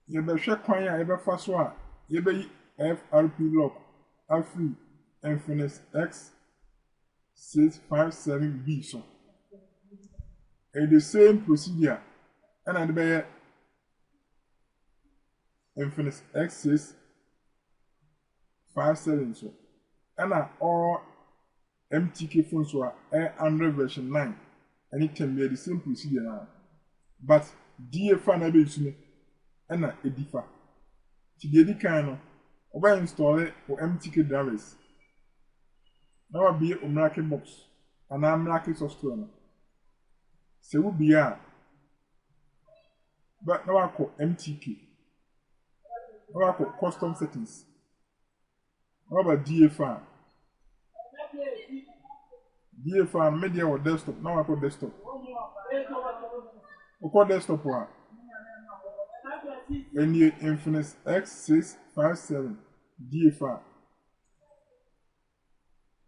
You be share kwan ya ebe fa so a you be FRP lock afri infinix x657B so. And the same procedure and I be infinix x657 so. And all MTK phones were Android version 9 and it can be the same procedure now. But DFA na be using and a differ. To the kind of install it for MTK drivers. Now be a Mraken box and I'm Mraken software. So will be a but now I call MTK. Now I call custom settings. How about DFA? DFA media or desktop. Now I call desktop. We call desktop one. And the infinix x657 DFA.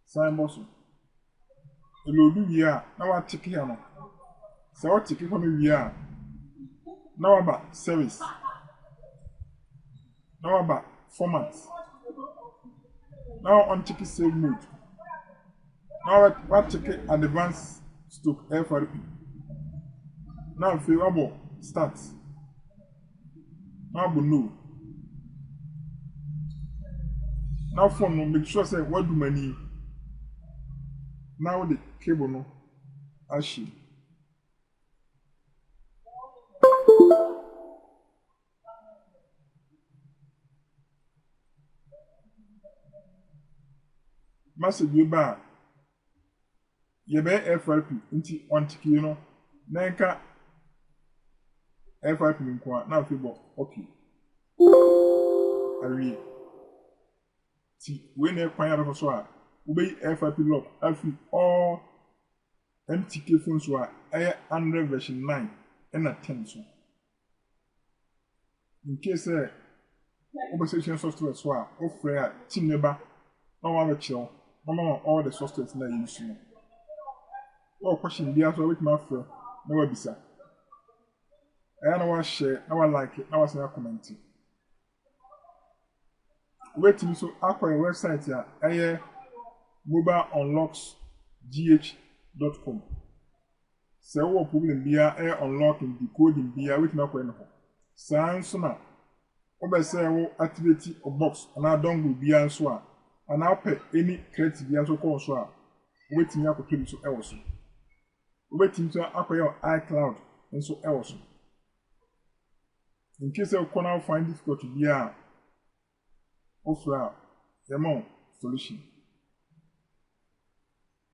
Sign boss. Hello, do here. Now I check here now. So I check it from here. Now about service. Now about formats. Now on check save mode. Now what check advanced stock FRP. Now favorable start. Now no. Now phone no make sure say what do money. Now the cable no ashi. Message you back. You be FRP into one ticket, you know. Nanka FRP in kwa now people okay. Ari. See when you find out so we FRP lock every all MTK phones were Android version 9 and a 10 so. In case conversation software so offer team neighbor no one chill. No all the softwares na use no. All question be answer with my friend. No one bisa. I want share, I want like it, I want to comment. Wait till so acquire website here. mobileunlocksgh.com. So what problem be unlocking decoding be with my friend. Sans na. Obe say wo activate a box and I don't go be answer. And I'll pay any credit be answer call so. Waiting to pay so else. Waiting to acquire iCloud and so else. In case you can find difficult to be a offer, the solution.